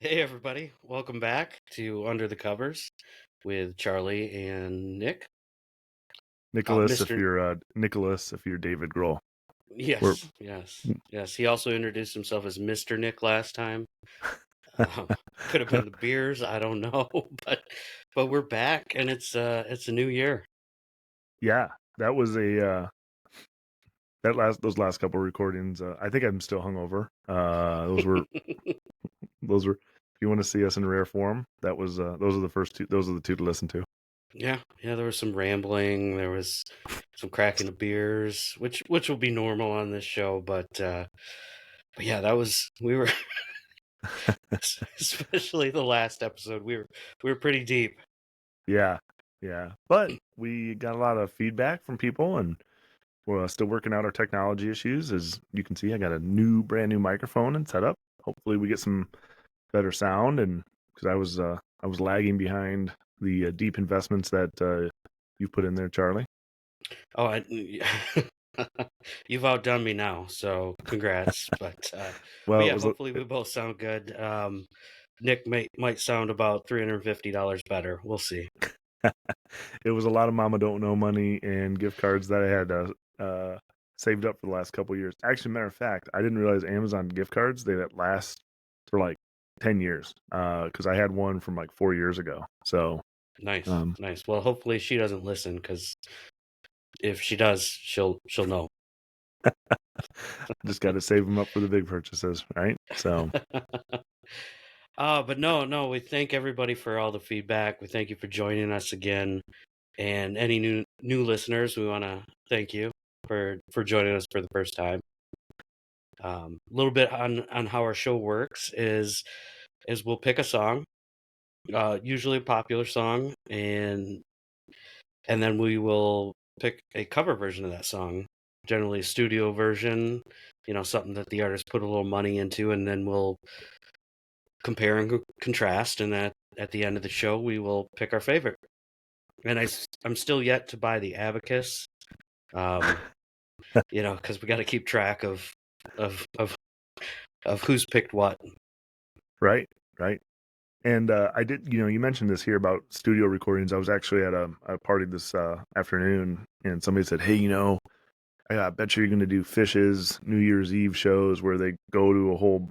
Hey everybody, welcome back to Under the Covers with Charlie and Nick. Nicholas, Mr. If you're David Grohl. We're Yes. He also introduced himself as Mr. Nick last time. Uh, could have been the beers, I don't know, but we're back and it's a new year. yeah, that was a those last couple recordings. I think I'm still hungover. Those were. If you want to see us in rare form, those are the first two. Those are the two to listen to. Yeah, there was some rambling, there was some cracking of beers, which will be normal on this show, but yeah, we were especially the last episode. We were pretty deep. Yeah, yeah. But we got a lot of feedback from people, and we're still working out our technology issues. As you can see, I got a brand new microphone and setup. Hopefully, we get some better sound, and because I was lagging behind the deep investments that you put in there, Charlie. Oh, you've outdone me now, so congrats. But Well, yeah, hopefully we both sound good. Nick might sound about $350 better. We'll see. it was a lot of Mama Don't Know money and gift cards that I had saved up for the last couple of years. Actually, matter of fact, I didn't realize Amazon gift cards they last for like 10 years because I had one from like 4 years ago. So Nice. Well, hopefully she doesn't listen, because if she does, she'll know. just got to save them up for the big purchases, right? So But no, we thank everybody for all the feedback. We thank you for joining us again, and any new listeners, we want to thank you for joining us for the first time. A little bit on how our show works is we'll pick a song, usually a popular song, and then we will pick a cover version of that song, generally a studio version, something that the artist put a little money into, and then we'll compare and contrast, and at the end of the show we will pick our favorite. And I'm still yet to buy the abacus, because we got to keep track of who's picked what. right. And I did, you mentioned this here about studio recordings. I was actually at a party this afternoon, and somebody said, "Hey, I bet you're going to do Fish's New Year's Eve shows where they go to a whole,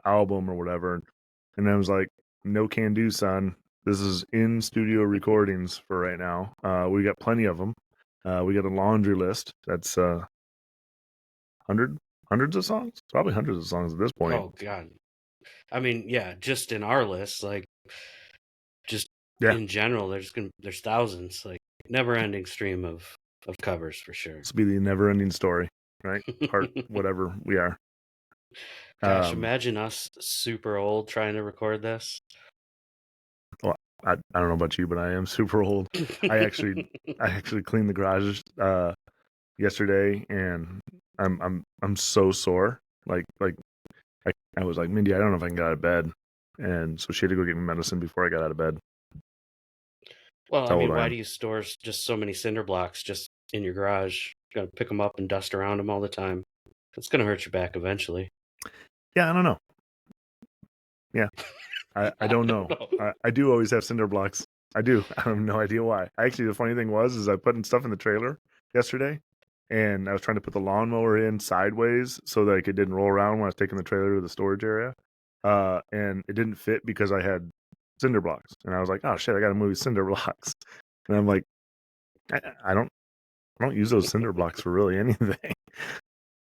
album or whatever." And I was like, "No can do, son. This is in studio recordings for right now. We got plenty of them. We got a laundry list that's hundreds of songs, probably hundreds of songs at this point." Oh God, I mean, yeah, just in our list, like, just Yeah, in general, there's thousands, like, never-ending stream of covers for sure. this will be the never-ending story, right? Part whatever we are. Gosh, Um, imagine us super old trying to record this. well, I don't know about you, but I am super old. I actually cleaned the garage yesterday, and I'm so sore. I was like, Mindy, I don't know if I can get out of bed, and so she had to go get me medicine before I got out of bed. Well, That's I how old mean, I why am. do you store just so many cinder blocks just in your garage? You gotta pick them up and dust around them all the time. It's gonna hurt your back eventually. Yeah, I don't know. Yeah, I don't I don't know. know. I do always have cinder blocks. I do. I have no idea why. Actually, the funny thing is I put stuff in the trailer yesterday, and I was trying to put the lawnmower in sideways so that it didn't roll around when I was taking the trailer to the storage area. And it didn't fit because I had cinder blocks, and I was like, "Oh shit, I got to move these cinder blocks." And I'm like, I don't use those cinder blocks for really anything.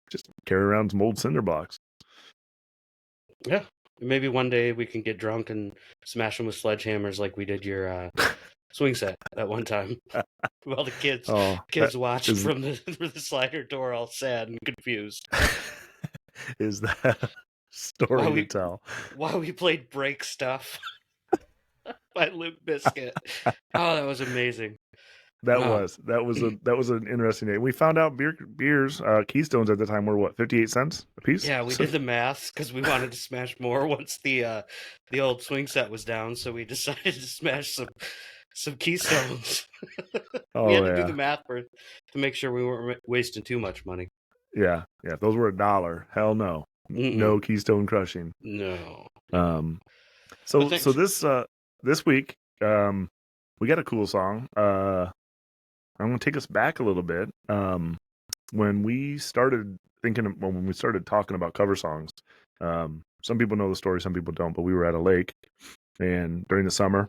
Just carry around some old cinder blocks. Yeah, maybe one day we can get drunk and smash them with sledgehammers like we did your swing set that one time. While the Oh, that kids watched is from through the slider door, all sad and confused, is that a while story to we tell? played Break Stuff by Limp Bizkit. Oh, that was amazing. Oh, That was an interesting day. We found out beers Keystones at the time were what 58 cents a piece. yeah, we So, did the math because we wanted to smash more once the old swing set was down, so we decided to smash some Keystones. We oh had to do the yeah, math to make sure we weren't wasting too much money. yeah. If those were $1, hell no, Mm-mm. no Keystone crushing. No. But So thanks. this week, we got a cool song. I'm gonna take us back a little bit. When we started when we started talking about cover songs, some people know the story, some people don't. But we were at a lake, and during the summer,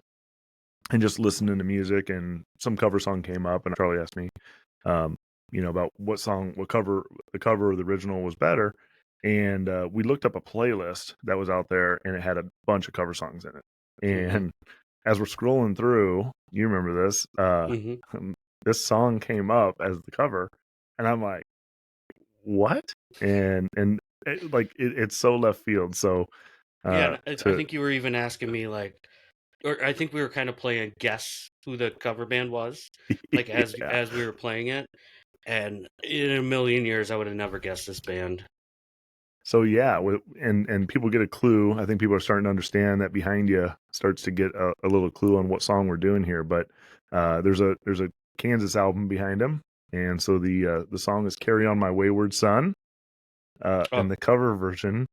and just listening to music, and some cover song came up, and Charlie asked me, um, about what song, the cover or the original was better, and we looked up a playlist that was out there, and it had a bunch of cover songs in it, Mm-hmm. and as we're scrolling through, you remember this, Mm-hmm. this song came up as the cover, and I'm like, what? And it's so left field. So Yeah, and I to think you were even asking me like, or I think we were kind of playing guess who the cover band was, like yeah. as we were playing it. And in a million years, I would have never guessed this band. So yeah, and people get a clue. I think people are starting to understand that behind you starts to get a little clue on what song we're doing here. But there's a Kansas album behind him, and so the song is "Carry On My Wayward Son," Oh, and the cover version.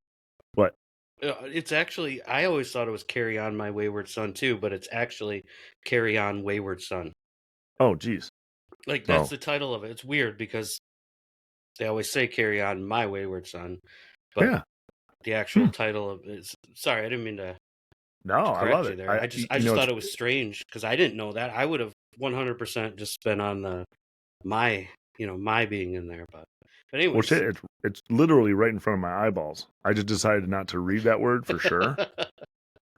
What? it's actually, I always thought it was Carry On My Wayward Son too, but it's actually Carry On Wayward Son. Oh, geez. Like, that's Oh, the title of it. It's weird because they always say Carry On My Wayward Son, but yeah. the actual Hmm. title of it is, sorry, I didn't mean No, to I love correct you it. there. I You just know, thought it was strange because I didn't know that. I would have 100% just been on my, my being in there. But well, anyways. shit, it's literally right in front of my eyeballs. I just decided not to read that word for sure.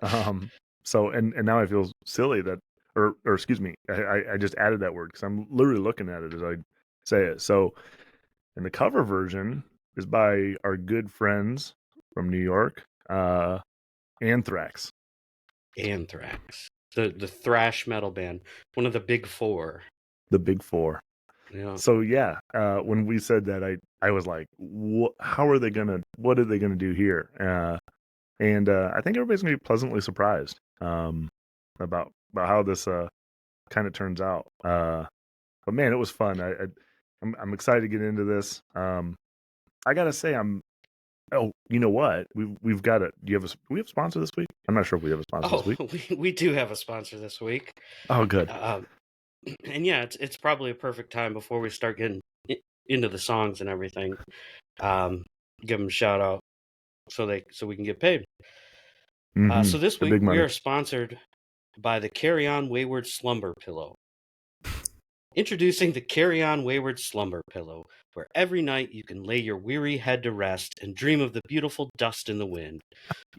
Um, so and now I feel silly that, or excuse me, I just added that word because I'm literally looking at it as I say it. So, and the cover version is by our good friends from New York, Anthrax, Anthrax, the thrash metal band, one of the big four. the Big Four. Yeah. So yeah, when we said that, I was like, how are they gonna? What are they gonna do here? And I think everybody's gonna be pleasantly surprised about how this kind of turns out. But man, it was fun. I'm excited to get into this. I gotta say, I'm. Oh, you know what? We've got a. Do we have a sponsor this week? I'm not sure if we have a sponsor this Oh, week. we do have a sponsor this week. Oh, good. Um, and yeah, it's probably a perfect time before we start getting into the songs and everything. Um, give them a shout out so we can get paid. Mm-hmm. So this The week big we money. are sponsored by the Carry On Wayward Slumber Pillow. Introducing the Carry On Wayward Slumber Pillow, where every night you can lay your weary head to rest and dream of the beautiful dust in the wind.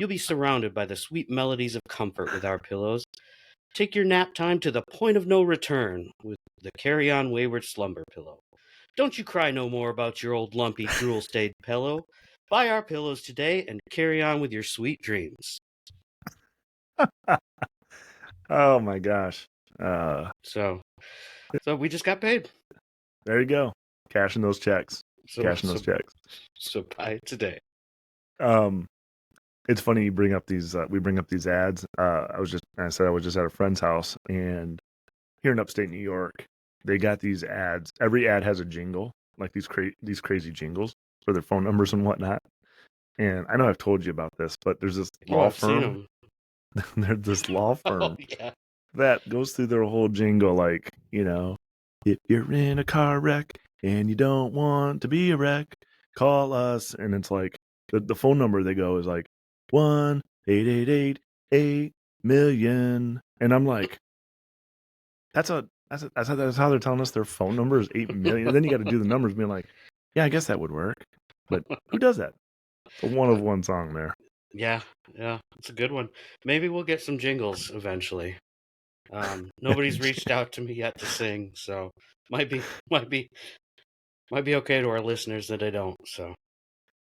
You'll be surrounded by the sweet melodies of comfort with our pillows. Take your nap time to the point of no return with the Carry On Wayward Slumber Pillow. Don't you cry no more about your old lumpy drool-stained pillow. Buy our pillows today and carry on with your sweet dreams. Oh my gosh. So, so we just got paid. There you go. Cashing those checks. So, Cashing so, those checks. so buy it today. Um, it's funny you bring up these. We bring up these ads. I said I was just at a friend's house, and here in upstate New York, they got these ads. Every ad has a jingle, like these crazy jingles for their phone numbers and whatnot. And I know I've told you about this, but there's this Oh, law I've seen firm. them. There's this law Oh firm yeah. that goes through their whole jingle, like, if you're in a car wreck and you don't want to be a wreck, call us. And it's like the phone number they go is like 1-888-8-million. And I'm like, that's how they're telling us their phone number is 8 million. And then you got to do the numbers, being like, yeah, I guess that would work. But who does that? It's a one of one song there. Yeah, yeah, it's a good one. Maybe we'll get some jingles eventually. Nobody's reached out to me yet to sing, so might be might be might be okay to our listeners that I don't. So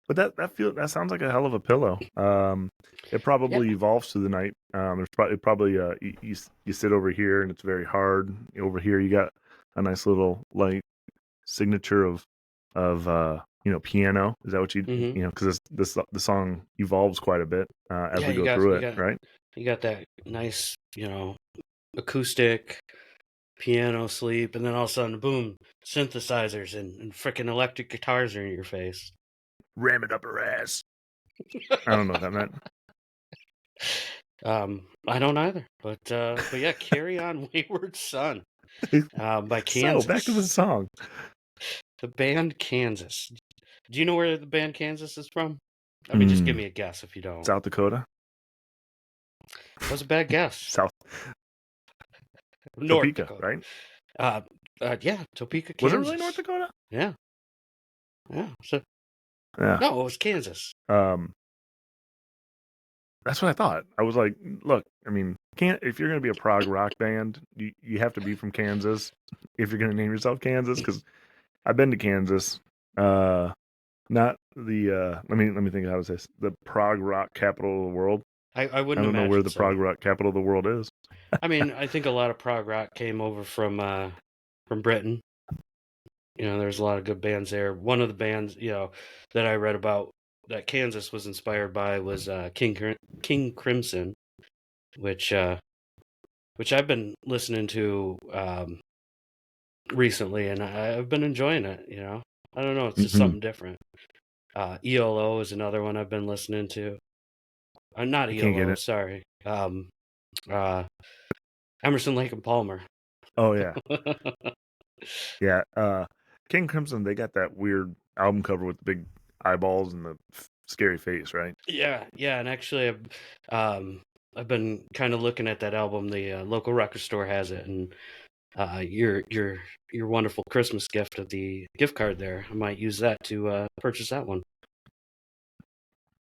But that sounds like a hell of a pillow. It yeah, probably evolves through the night. Probably you sit over here and it's very hard. Over here you got a nice little like signature of piano. Is that what hmm because the song evolves quite a bit as yeah, we go through you it, got right? you got that nice acoustic piano sleep, and then all of a sudden, boom, synthesizers and freaking electric guitars are in your face. Ram it up her ass. I don't know what that meant. I don't either, but yeah, Carry On Wayward Son, by So back to the Kansas. song. The band Kansas. Do you know where the band Kansas is from? I mean, just give Hmm. me a guess if you don't. South Dakota, That was a bad guess. South North Topeka, Dakota. right? Yeah, Topeka, Was it Kansas. really North Dakota? Yeah, yeah. So Yeah. no, it was Kansas. That's what I thought. I was like, look, I mean, if you're gonna be a prog rock band, you have to be from Kansas. If you're gonna name yourself Kansas, because I've been to Kansas. Not the let me think of how to say this. The prog rock capital of the world. I I wouldn't don't know where imagine the so. prog rock capital of the world is. I mean, I think a lot of prog rock came over from Britain. You know, there's a lot of good bands there. One of the bands, that I read about that Kansas was inspired by was King Crimson, which I've been listening to recently, and I've been enjoying it. I don't know, it's just Mm-hmm. something different. ELO is another one I've been listening to. Not I can't get ELO, it. sorry. Uh, Emerson, Lake and Palmer. Oh yeah, yeah. King Crimson, they got that weird album cover with the big eyeballs and the scary face, right? Yeah, yeah, and actually, I've been kind of looking at that album. The local record store has it, and your wonderful Christmas gift of the gift card there. I might use that to purchase that one.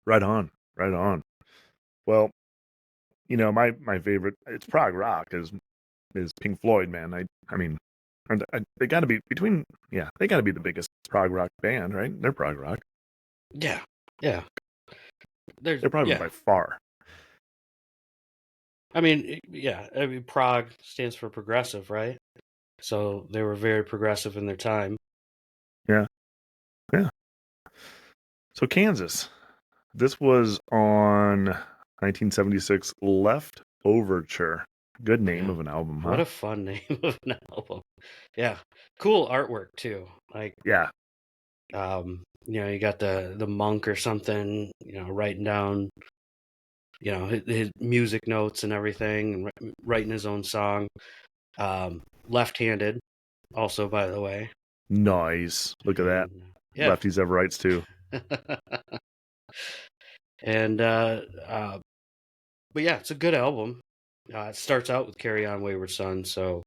Right on, right on. Well, my favorite, it's prog rock, is Pink Floyd, man. I mean, they got to be they got to be the biggest prog rock band, right? They're prog rock. Yeah, yeah. There's They're probably yeah. by far. I mean, yeah. I mean, prog stands for progressive, right? So they were very progressive in their time. Yeah, yeah. So Kansas, this was on 1976 Left Overture. Good name Yeah. of an album, What huh? a fun name of an album. Yeah. Cool artwork too. Like, Yeah, you got the monk or something, writing down, his music notes and everything, and writing his own song. Left-handed, also, by the way. nice. Look at that. And yeah. Lefties have rights too. And but yeah, it's a good album. It starts out with "Carry On, Wayward Son," so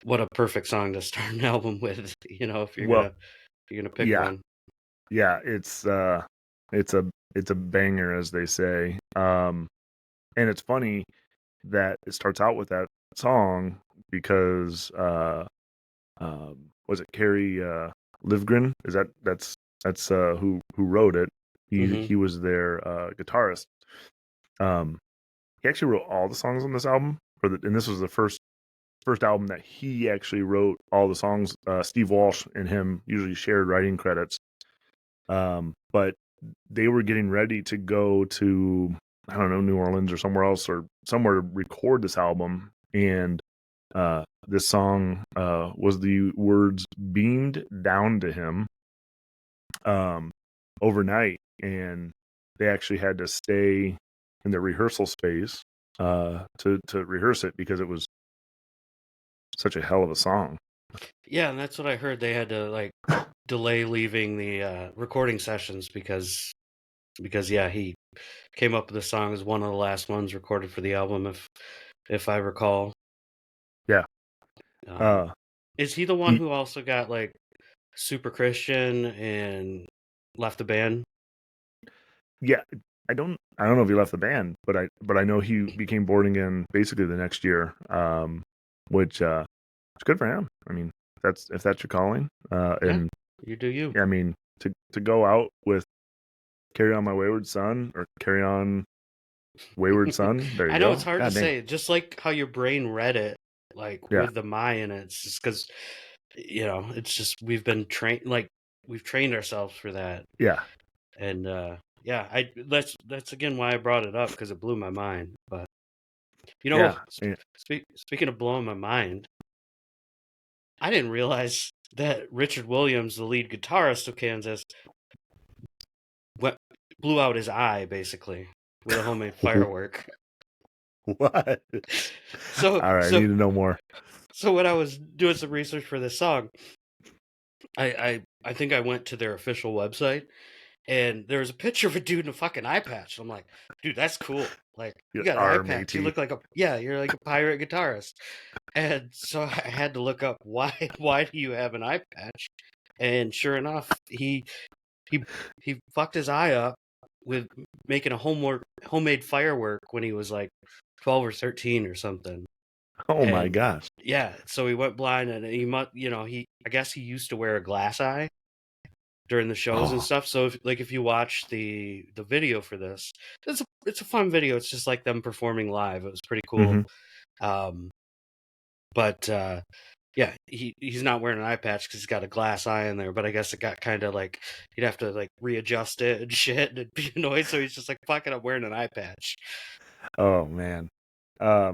what a perfect song to start an album with. If you're Well, gonna pick yeah, one. yeah. It's a banger, as they say. And it's funny that it starts out with that song because was it Carrie Livgren? That's who wrote it. He Hmm. he was their guitarist. Um, he actually wrote all the songs on this album, and this was the first album that he actually wrote all the songs. Steve Walsh and him usually shared writing credits. But they were getting ready to go to, I don't know, New Orleans or somewhere else or somewhere to record this album, and this song was the words beamed down to him overnight, and they actually had to stay in the rehearsal space to rehearse it because it was such a hell of a song. Yeah, and that's what I heard. They had to like delay leaving the recording sessions because yeah, he came up with the song as one of the last ones recorded for the album, if I recall. Yeah. Um, Uh, is he the one he, who also got like super Christian and left the band? yeah, I don't know if he left the band, but I know he became born again basically the next year. Which it's good for him. I mean, if that's your calling. Yeah, And you do you. yeah, I mean, to go out with Carry On My Wayward Son or Carry On Wayward Son, there you I know it's go. hard to God dang. say, just like how your brain read it, like Yeah. with the my in it. It's just because it's just we've trained ourselves for that, Yeah. and yeah, that's again why I brought it up because it blew my mind. But Yeah. Yeah. speaking of blowing my mind, I didn't realize that Richard Williams, the lead guitarist of Kansas, went, blew out his eye basically. with a homemade firework. What? So All right, I so need to know more. so when I was doing some research for this song, I think I went to their official website, and there was a picture of a dude in a fucking eye patch. I'm like, dude, that's cool. Like, you got an eye R patch. You matey. look like you're like a pirate guitarist. And so I had to look up why do you have an eye patch? And sure enough, he he fucked his eye up with making a homemade firework when he was like 12 or 13 or something. Oh my And gosh. yeah, so he went blind, and I guess he used to wear a glass eye during the shows and Oh. stuff. So if you watch the video for this, it's a fun video. It's just like them performing live. It was pretty cool. Um, but yeah, he's not wearing an eye patch because he's got a glass eye in there. But I guess it got kind of like he'd have to like readjust it and shit, and it'd be annoyed. So he's just like, "Fuck it, I'm wearing an eye patch." Oh man. I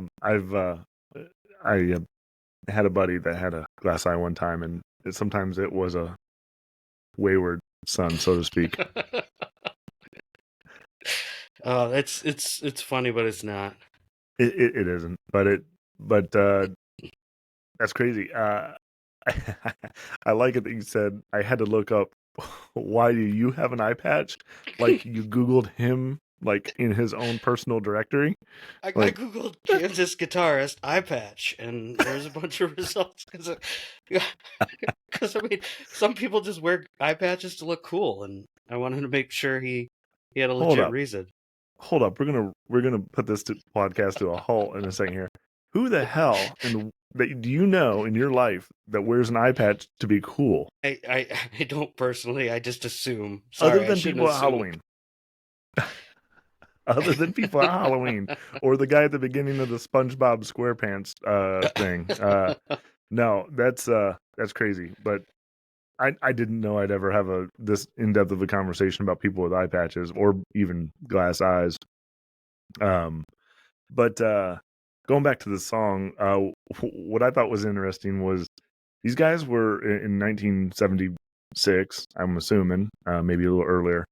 had a buddy that had a glass eye one time, and sometimes it was a wayward son, so to speak. It's funny, but it's not. It isn't, but that's crazy. I like it that you said I had to look up why do you have an eye patch? Like you Googled him like in his own personal directory. I Like, googled Kansas guitarist eye patch, and there's a bunch of results because I mean, some people just wear eye patches to look cool, and I wanted to make sure he had a hold legit up, reason. we're gonna put this podcast to a halt in a second here. Who the hell that do you know in your life that wears an eye patch to be cool? I don't personally. I just assume. Other Sorry, I than shouldn't people at assume. Halloween. Other than people at Halloween, or the guy at the beginning of the SpongeBob SquarePants thing. No, that's crazy. But I didn't know I'd ever have this in depth of a conversation about people with eye patches or even glass eyes. But going back to the song, what I thought was interesting was these guys were in 1976. I'm assuming, maybe a little earlier.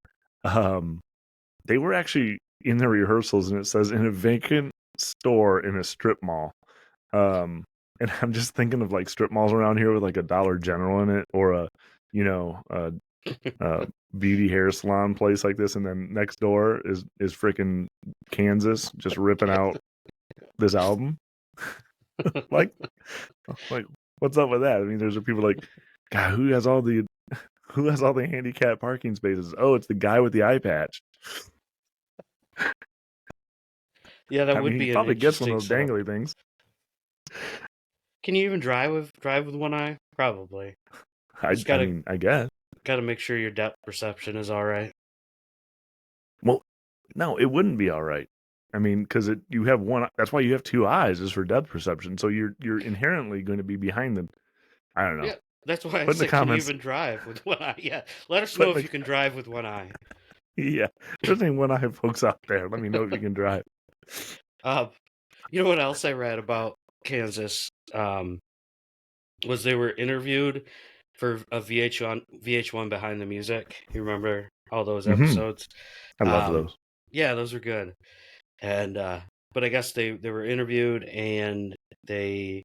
They were actually in the rehearsals, and it says in a vacant store in a strip mall. And I'm just thinking of like strip malls around here with like a Dollar General in it, or a beauty hair salon place like this, and then next door is freaking Kansas just ripping out this album. like what's up with that? I mean, there's people like, God, who has all the handicap parking spaces? Oh, it's the guy with the eye patch. Yeah, that would He be an probably gets one interesting of those setup. dangly things. Can you even drive with one eye? Probably. I Just gotta mean, I guess. gotta make sure your depth perception is all right. Well, no, it wouldn't be all right. I mean, because you have one. That's why you have two eyes, is for depth perception. So you're inherently going to be behind the. I don't know. Yeah, that's why I Put in the said, can you comments. even drive with one eye? Yeah, let us Put know in if the, you can drive with one eye. yeah, there's any one eye folks out there. Let me know if you can drive. You know what else I read about Kansas? Was they were interviewed for a VH1 Behind the Music. You remember all those episodes? I love those. Yeah, those are good. And but I guess they were interviewed, and they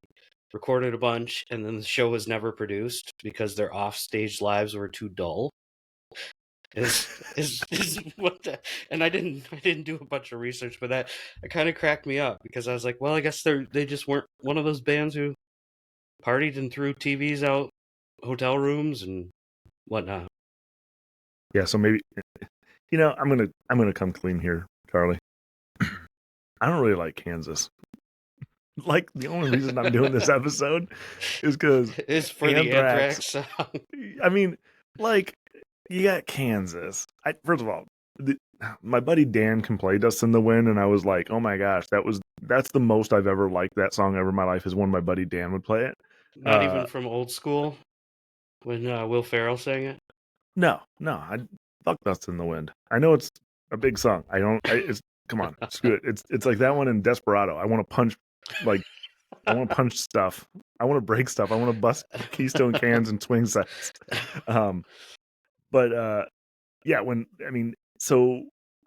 recorded a bunch, and then the show was never produced because their offstage lives were too dull. Is what and I didn't do a bunch of research, but that it kind of cracked me up because I was like, well, I guess they just weren't one of those bands who partied and threw TVs out hotel rooms and whatnot. Yeah, so maybe I'm gonna come clean here, Charlie. I don't really like Kansas. Like, the only reason I'm doing this episode is because It's for Anthrax. the Anthrax song. I mean, like, you got Kansas. First of all, my buddy Dan can play "Dust in the Wind," and I was like, oh my gosh, that's the most I've ever liked that song ever in my life, is when my buddy Dan would play it. Not even from old school when Will Ferrell sang it. No, I fuck "Dust in the Wind." I know it's a big song. Come on, screw it. It's like that one in Desperado. I want to punch, like, I want to punch stuff. I want to break stuff. I want to bust Keystone cans and swing sets. But yeah, so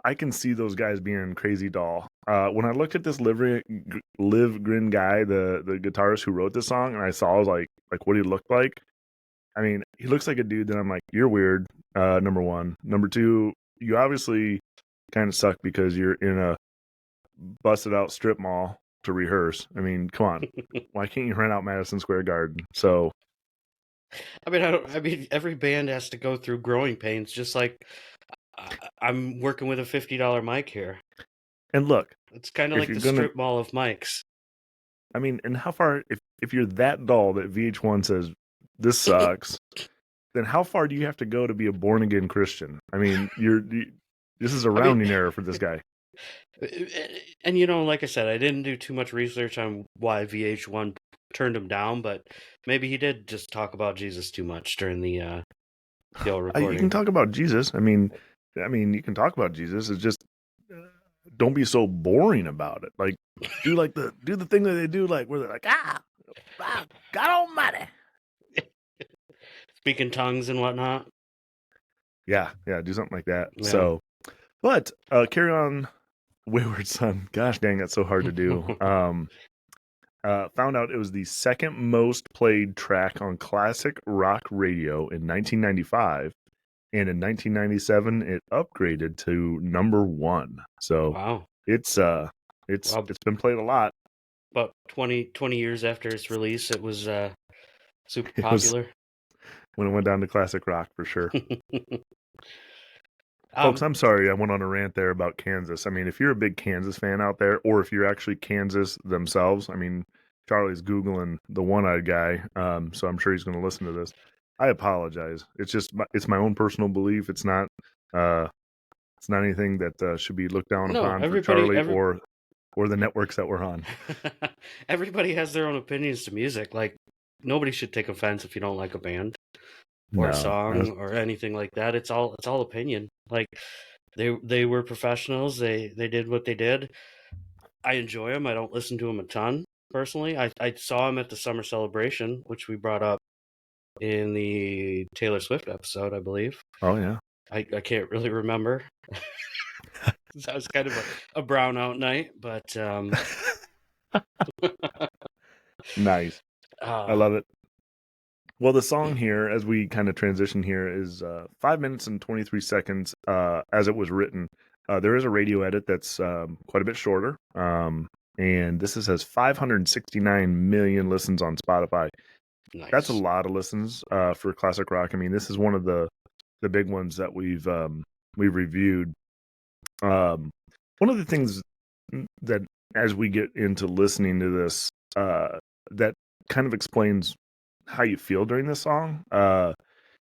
I can see those guys being crazy dull. When I looked at this Liv Grin guy, the guitarist who wrote this song, and I saw like what he looked like. I mean, he looks like a dude that I'm like, you're weird. Number one, number two, you obviously kind of suck because you're in a busted out strip mall to rehearse. I mean, come on, why can't you rent out Madison Square Garden? So, I mean, I mean, every band has to go through growing pains, just like I'm working with a $50 mic here. and look, It's kind of if like you're the gonna, strip mall of mics. I mean, and how far if you're that dull that VH1 says this sucks, then how far do you have to go to be a born again Christian? I mean, this is a I mean, rounding error for this guy. and you know, like I said, I didn't do too much research on why VH1 turned him down, but maybe he did just talk about Jesus too much during the old You can recording. talk about Jesus. I mean, you can talk about Jesus. It's just don't be so boring about it. Like, do the thing that they do, like where they're like, God Almighty. Speaking tongues and whatnot. Yeah, do something like that. Yeah. So, but carry on, Wayward Son. Gosh dang, that's so hard to do. Found out it was the second most played track on classic rock radio in 1995, and in 1997 it upgraded to number 1. So Wow. it's been played a lot. About 20 years after its release, it was super It was popular. when it went down to classic rock for sure. Folks, I'm sorry I went on a rant there about Kansas. I mean, if you're a big Kansas fan out there, or if you're actually Kansas themselves, I mean, Charlie's Googling the one-eyed guy, so I'm sure he's going to listen to this. I apologize. It's just it's my own personal belief. It's not anything that should be looked down No, upon for Charlie or the networks that we're on. Everybody has their own opinions to music. Like, nobody should take offense if you don't like a band or a song or anything like that. It's all opinion. Like, they were professionals. They did what they did. I enjoy them. I don't listen to them a ton personally. I saw them at the Summer Celebration, which we brought up in the Taylor Swift episode, I believe. Oh yeah. I can't really remember. That was kind of a brownout night, but Nice. I love it. Well, the song here, as we kind of transition here, is 5 minutes and 23 seconds as it was written. There is a radio edit that's quite a bit shorter, and this has 569 million listens on Spotify. nice. That's a lot of listens for classic rock. I mean, this is one of the big ones that we've reviewed. One of the things that, as we get into listening to this, that kind of explains how you feel during this song,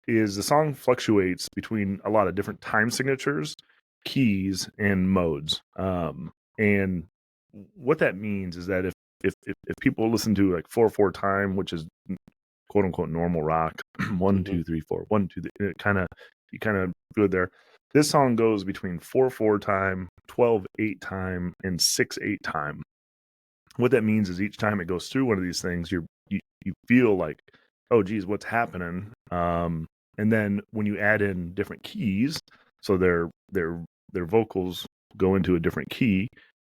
is the song fluctuates between a lot of different time signatures, keys, and modes. And what that means is that if people listen to like 4/4 time, which is quote unquote normal rock, 1 2 3 4 1 2 3, you kind of good there. This song goes between 4/4 time, 12/8 time, and 6/8 time. What that means is each time it goes through one of these things, you feel like, oh geez, what's happening? And then when you add in different keys, so their vocals go into a different key,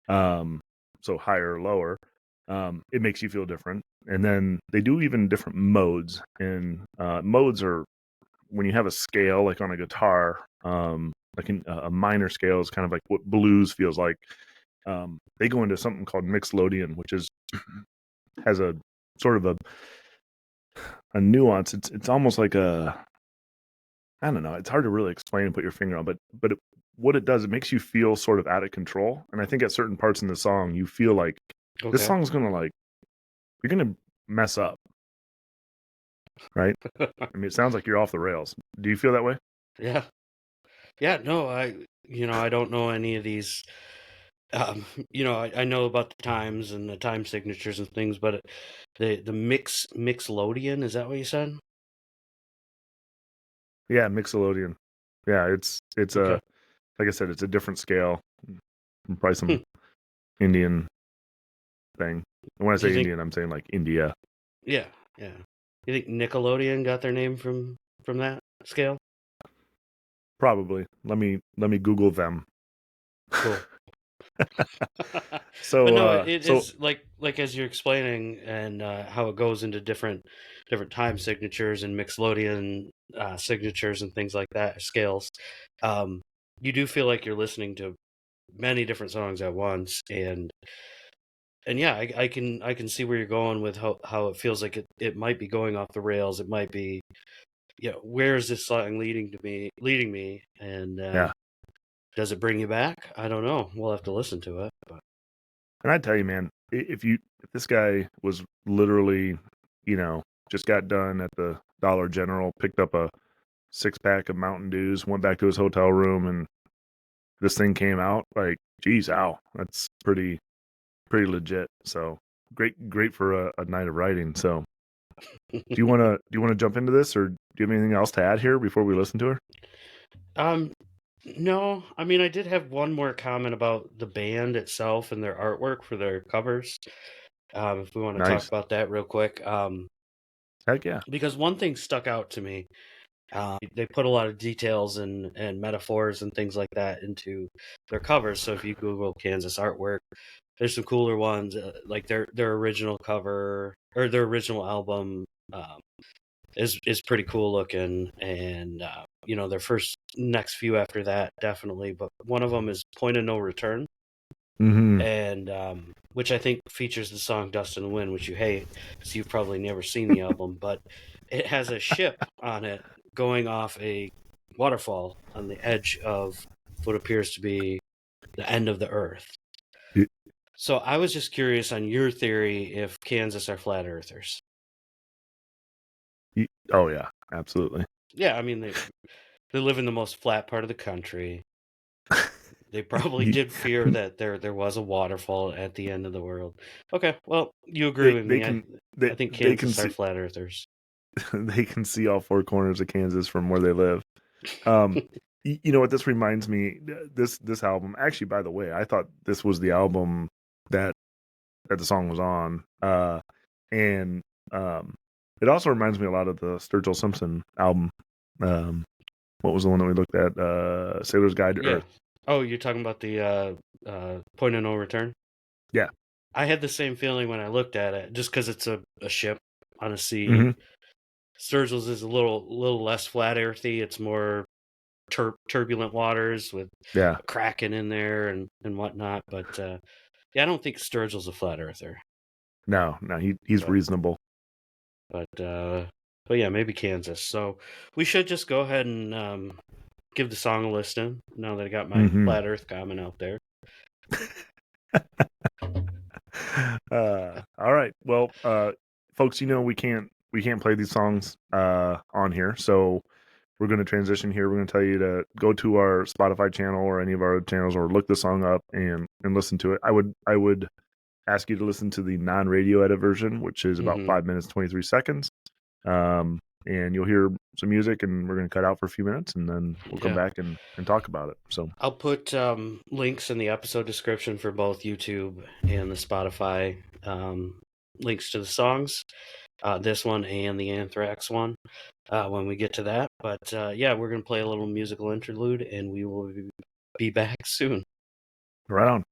so higher or lower, it makes you feel different. And then they do even different modes, and modes are when you have a scale like on a guitar, like a minor scale is kind of like what blues feels like. They go into something called mixolodian, which is has a sort of a nuance. It's almost like I don't know. It's hard to really explain and put your finger on, but what it does, it makes you feel sort of out of control. And I think at certain parts in the song, you feel like this song's gonna you're gonna mess up, right? I mean, it sounds like you're off the rails. Do you feel that way? Yeah. No, I don't know any of these. I know about the times and the time signatures and things, but the mixolodian, is that what you said? Yeah, mixolodian. Yeah, it's Okay. like I said, it's a different scale. Probably some Indian thing. And when I say Indian, I'm saying like India. Yeah. You think Nickelodeon got their name from that scale? Probably. Let me Google them. Cool. But So, no, it is like as you're explaining, and how it goes into different time signatures and Mixolydian signatures and things like that, scales. Um, you do feel like you're listening to many different songs at once, and yeah, I can see where you're going with how it feels like it might be going off the rails. It might be, where is this song leading me, and yeah. does it bring you back? I don't know. We'll have to listen to it. But And I tell you, man, if this guy was literally, just got done at the Dollar General, picked up a 6 pack of Mountain Dews, went back to his hotel room, and this thing came out, like, geez, ow, that's pretty legit. So great for a night of writing. So do you wanna jump into this, or do you have anything else to add here before we listen to her? um, no, I mean I did have one more comment about the band itself and their artwork for their covers. If we want to talk Nice. about that real quick, Heck yeah. because one thing stuck out to me. They put a lot of details and metaphors and things like that into their covers. So if you Google Kansas artwork, there's some cooler ones, like their original cover or their original album um, is pretty cool looking, and their first next few after that definitely. But one of them is Point of No Return, Mm-hmm. and which I think features the song Dust in the Wind, which you hate because you've probably never seen the album, but it has a ship on it going off a waterfall on the edge of what appears to be the end of the earth. So I was just curious on your theory if Kansas are flat earthers. Oh yeah, absolutely. Yeah, I mean they live in the most flat part of the country. They probably You- did fear that there was a waterfall at the end of the world. Okay, well, you agree they with they me. can I think they can Kansas are see flat earthers. they can see all four corners of Kansas from where they live. Um, you know what this reminds me? This album, actually, by the way, I thought this was the album that the song was on, and it also reminds me a lot of the Sturgill Simpson album. Um, what was the one that we looked at? Sailor's Guide to Yeah. Earth. Oh, you're talking about the Point of No Return? Yeah. I had the same feeling when I looked at it, just because it's a ship on a sea. Mm-hmm. Sturgill's is a little less flat earthy. It's more turbulent waters with Yeah. a kraken in there and whatnot. But yeah, I don't think Sturgill's a flat earther. No, he's But reasonable. but yeah, maybe Kansas. So we should just go ahead and give the song a listen now that I got my Mm-hmm. flat Earth comment out there. All right. Well, folks, we can't play these songs on here, so we're going to transition here. We're going to tell you to go to our Spotify channel or any of our other channels, or look the song up and listen to it. I would ask you to listen to the non-radio edit version, which is about 5 minutes 23 seconds. And you'll hear some music, and we're going to cut out for a few minutes, and then we'll come back and talk about it. So I'll put links in the episode description for both YouTube and the Spotify, links to the songs, this one and the Anthrax one, when we get to that. But yeah, we're going to play a little musical interlude, and we will be back soon. right on.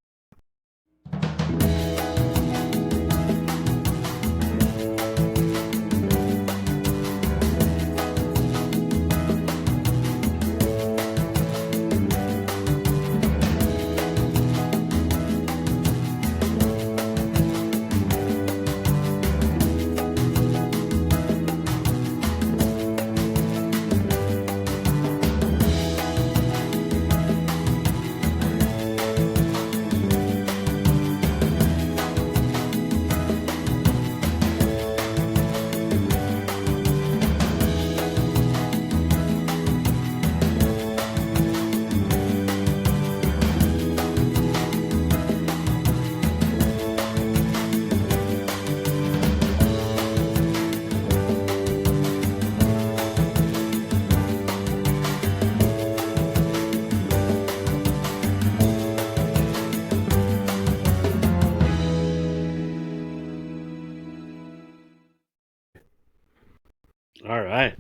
All right.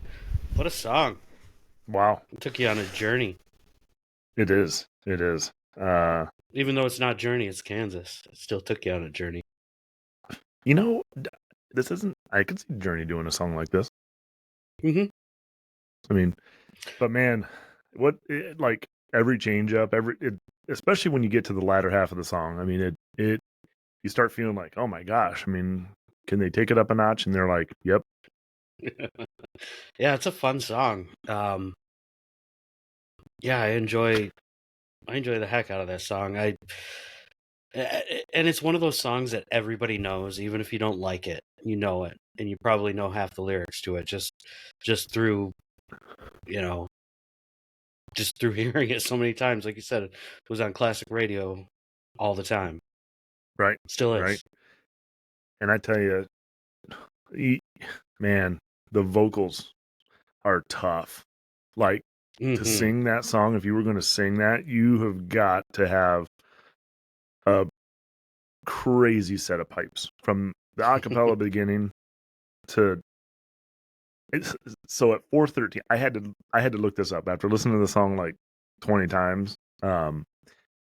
What a song. Wow. It took you on a journey. It is. It is. Even though it's not Journey, it's Kansas. It still took you on a journey. You know, this isn't. I could see Journey doing a song like this. Mm-hmm. I mean, but man, like every change up, especially when you get to the latter half of the song. I mean, it you start feeling like, oh my gosh. I mean, can they take it up a notch? And they're like, yep. Yeah, it's a fun song. Yeah, I enjoy the heck out of that song. And it's one of those songs that everybody knows, even if you don't like it, you know it, and you probably know half the lyrics to it just through, you know, just through hearing it so many times. Like you said, it was on classic radio all the time. Right. Still is. Right. And I tell you, man, the vocals are tough. Like to Mm-hmm. sing that song, if you were going to sing that, you have got to have a crazy set of pipes from the acapella beginning to. So at 4:13, I had to look this up after listening to the song like 20 times.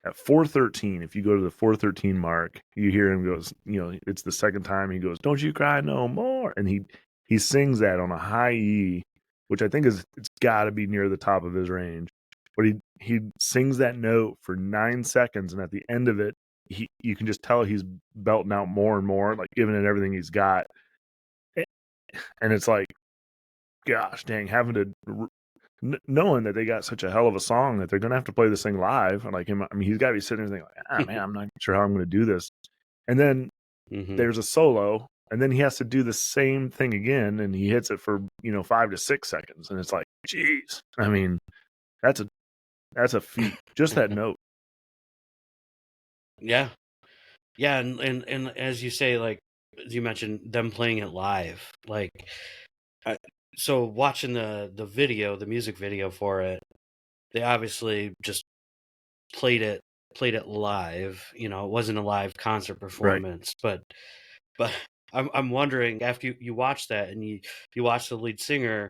At 4:13, if you go to the 4:13 mark, you hear him goes, it's the second time he goes, "Don't you cry no more," and he sings that on a high E, which I think it's got to be near the top of his range. But he sings that note for 9 seconds, and at the end of it, you can just tell he's belting out more and more, like giving it everything he's got, and it's like, gosh dang, having to knowing that they got such a hell of a song that they're gonna have to play this thing live. And like him, I mean, he's got to be sitting there thinking, like, man, I'm not sure how I'm going to do this. And then Mm-hmm. there's a solo, and then he has to do the same thing again, and he hits it for 5 to 6 seconds, and it's like, geez, I mean, that's a feat, just that note. Yeah, yeah, and as you say, like as you mentioned, them playing it live, like. So watching the video, the music video for it, they obviously just played it live. You know, it wasn't a live concert Right. performance, but I'm wondering after you watch that and you watch the lead singer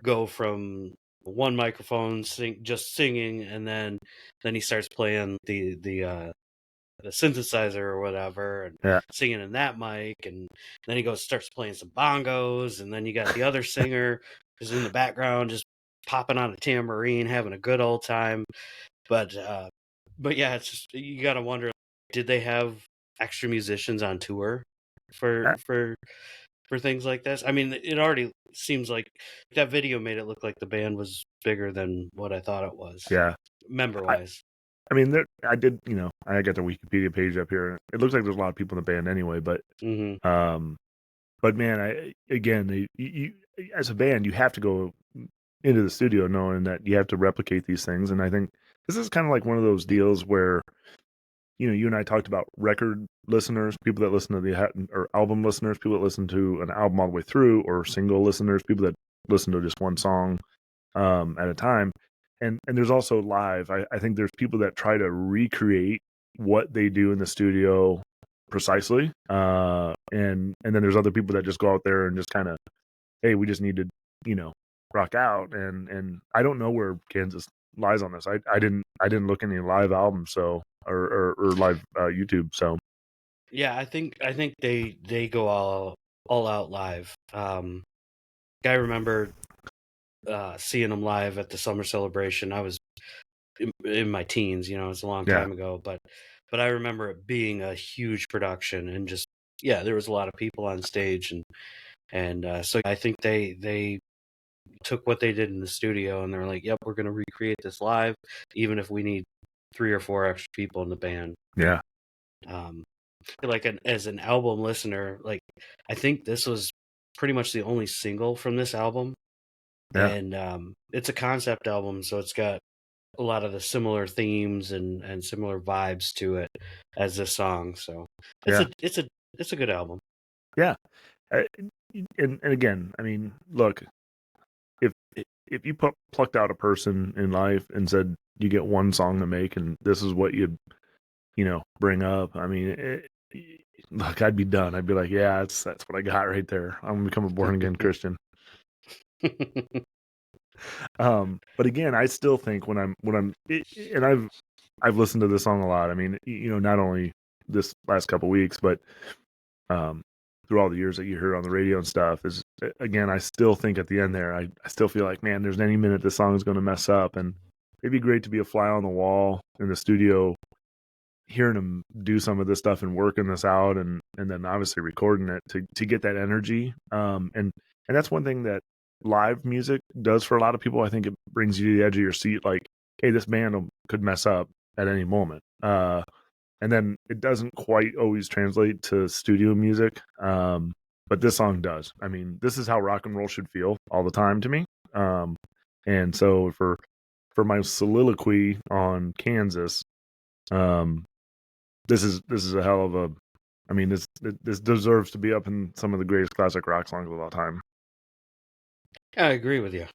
go from one microphone just singing, and then he starts playing the synthesizer or whatever and Yeah. singing in that mic, and then he starts playing some bongos, and then you got the other singer who's in the background just popping on a tambourine having a good old time. But yeah, it's just, you got to wonder, did they have extra musicians on tour for Uh, things like this? I mean, it already seems like that video made it look like the band was bigger than what I thought it was, yeah. member I, wise. I mean, I got the Wikipedia page up here. It looks like there's a lot of people in the band anyway, but Mm-hmm. but man, you as a band, you have to go into the studio knowing that you have to replicate these things. And I think this is kind of like one of those deals where, you and I talked about record listeners, people that listen to or album listeners, people that listen to an album all the way through, or single listeners, people that listen to just one song at a time. And there's also live. I think there's people that try to recreate what they do in the studio precisely. And then there's other people that just go out there and just kind of, hey, we just need to, rock out. And I don't know where Kansas lies on this. I didn't look any live albums, so or live YouTube. So Yeah, I think they go all out live. I remember seeing them live at the summer celebration. I was in my teens, it's a long yeah, time ago, but I remember it being a huge production, and just there was a lot of people on stage, and so I think they took what they did in the studio and they're like, yep, we're going to recreate this live, even if we need 3 or 4 extra people in the band. yeah, Um, like as an album listener, like I think this was pretty much the only single from this album, yeah, and it's a concept album, so it's got a lot of the similar themes and similar vibes to it as this song. So yeah, it's a good album. yeah. Uh, and again, I mean, look, if if you plucked out a person in life and said you get one song to make and this is what you'd bring up, I mean, look, I'd be done. I'd be like, yeah, that's what I got right there. I'm gonna become a born again Christian. But again, I still think when I'm and I've listened to this song a lot. I mean, not only this last couple weeks, but um, through all the years that you heard on the radio and stuff. Is again, I still think at the end there, I still feel like, man, there's any minute this song is going to mess up, and it'd be great to be a fly on the wall in the studio, hearing him do some of this stuff and working this out, and then obviously recording it to get that energy. And that's one thing that live music does for a lot of people. I think it brings you to the edge of your seat, like, hey, this band could mess up at any moment. And then it doesn't quite always translate to studio music. But this song does. I mean, this is how rock and roll should feel all the time to me. And so for my soliloquy on Kansas, um, this is a hell of a. I mean, this deserves to be up in some of the greatest classic rock songs of all time. I agree with you.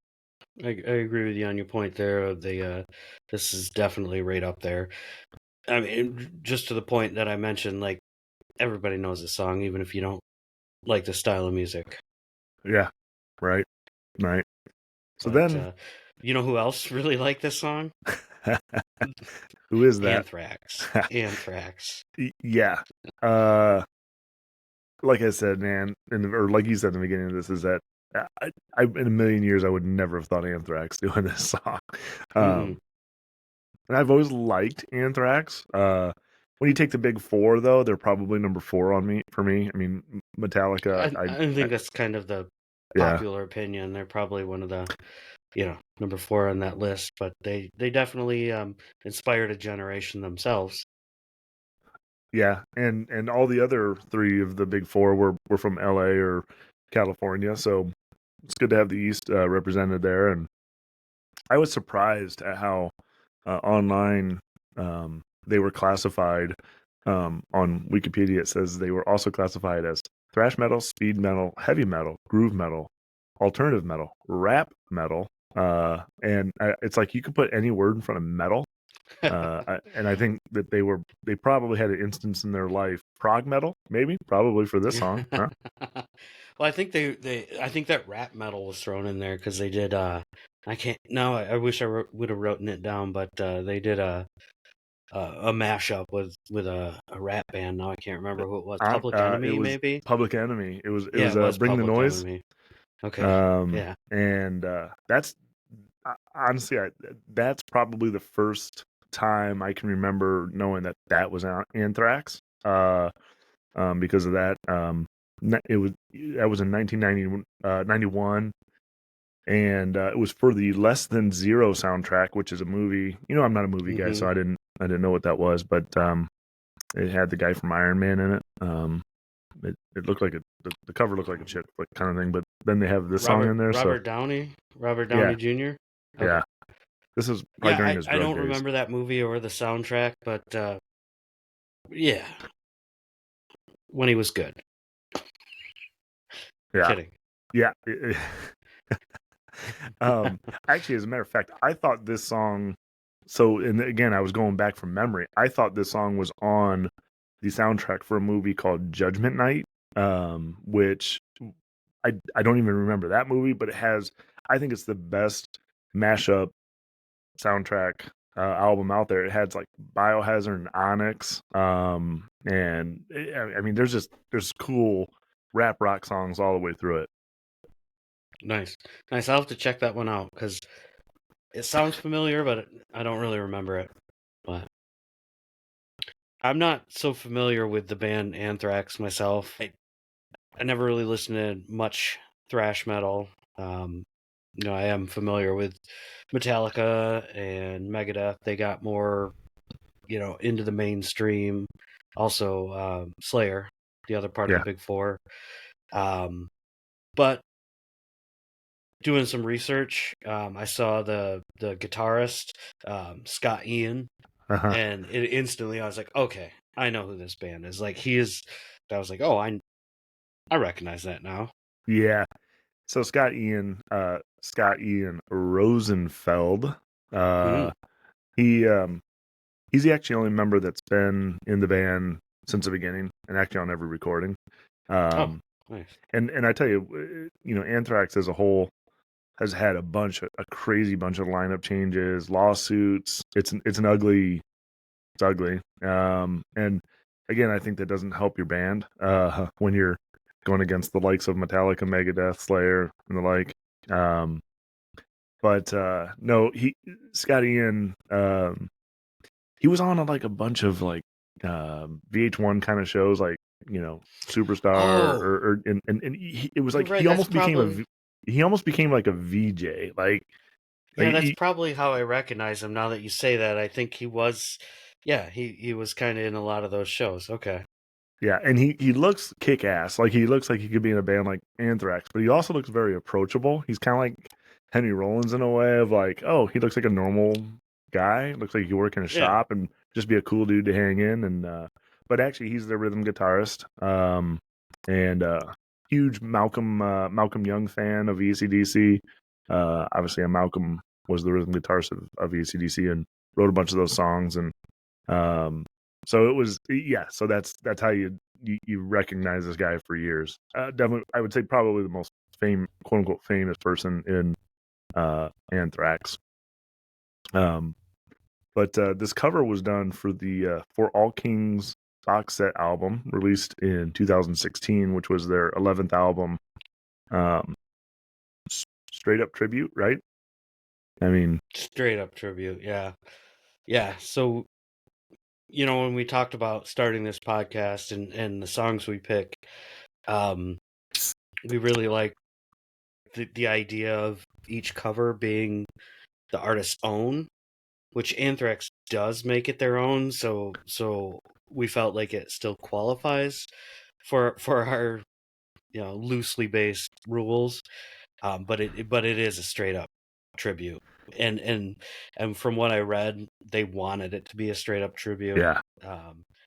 I agree with you on your point there. Of the this is definitely right up there. I mean, just to the point that I mentioned, like everybody knows this song, even if you don't like the style of music. Yeah, right. So But then, you know who else really liked this song? who is that? Anthrax. Yeah. Like I said, man, or like you said in the beginning of this, is that I in a million years I would never have thought Anthrax doing this song. And I've always liked Anthrax. When you take the big four, though, they're probably number 4 for me. I mean, Metallica. I think that's kind of the popular opinion. They're probably one of the number 4 on that list, but they definitely inspired a generation themselves. Yeah, and all the other 3 of the big 4 were from LA or California, so it's good to have the East represented there. And I was surprised at how online they were classified. On Wikipedia, it says they were also classified as thrash metal, speed metal, heavy metal, groove metal, alternative metal, rap metal, and it's like you could put any word in front of metal. And I think that they probably had an instance in their life, prog metal, maybe, probably for this song. Huh? Well, I think I think that rap metal was thrown in there because they did. I can't. No, I wish I would have written it down, but they did a mashup with a rap band. Now I can't remember who it was. Public Enemy, It was maybe. Public Enemy. It was It was Bring the Public Noise. Enemy. Okay. Yeah. And that's honestly, that's probably the first time I can remember knowing that was Anthrax. Because of that. That was in 1991, and it was for the Less Than Zero soundtrack, which is a movie. I'm not a movie guy, so I didn't know what that was, but it had the guy from Iron Man in it. It looked like the cover looked like a chick flick kind of thing, but then they have this song in there. Robert Downey Jr. Okay. Yeah, this is probably during his drug I don't days. remember that movie or the soundtrack, but yeah, when he was good. Yeah. Kidding. Yeah. Actually, as a matter of fact, I thought this song. So, and again, I was going back from memory. I thought this song was on the soundtrack for a movie called Judgment Night, which I don't even remember that movie, but it has. I think it's the best mashup soundtrack album out there. It has like Biohazard and Onyx, and I mean, there's cool rap rock songs all the way through it. Nice. I'll have to check that one out because it sounds familiar, but I don't really remember it. But I'm not so familiar with the band Anthrax myself. I never really listened to much thrash metal. I am familiar with Metallica and Megadeth. They got more, into the mainstream. Also, Slayer, the other part of the Big Four. But doing some research, I saw the guitarist, Scott Ian, and instantly I was like, okay, I know who this band is. Like I was like, oh, I recognize that now. Yeah. So Scott Ian Rosenfeld, he's the actually only member that's been in the band since the beginning and actually on every recording. Nice. And I tell you, Anthrax as a whole has had a crazy bunch of lineup changes, lawsuits. It's an ugly It's ugly. And again, I think that doesn't help your band when you're going against the likes of Metallica, Megadeth, Slayer, and the like. But no, Scott Ian, he was on like a bunch of like VH1 kind of shows, like Superstar, Oh, and it was you're like right. That's probably he almost became like a VJ, like yeah. That's probably how I recognize him now that you say that. I think he was, yeah. He was kind of in a lot of those shows. Okay. yeah, and he looks kick ass. Like he looks like he could be in a band like Anthrax, but he also looks very approachable. He's kind of like Henry Rollins in a way of like, oh, he looks like a normal guy. Looks like he could work in a Yeah. shop and just be a cool dude to hang in. And but actually, he's the rhythm guitarist. And huge Malcolm Young fan of ECDC. Obviously, Malcolm was the rhythm guitarist of ECDC and wrote a bunch of those songs. And so it was, yeah. So that's how you recognize this guy for years. Definitely, I would say probably the most quote unquote famous person in Anthrax. But this cover was done for the For All Kings box set album released in 2016, which was their 11th album. Um, straight up tribute, right? I mean, Straight up tribute. Yeah. Yeah. So when we talked about starting this podcast and the songs we pick, um, we really like the idea of each cover being the artist's own, which Anthrax does make it their own. So we felt like it still qualifies for our loosely based rules, but it is a straight up tribute. And from what I read, they wanted it to be a straight up tribute. yeah,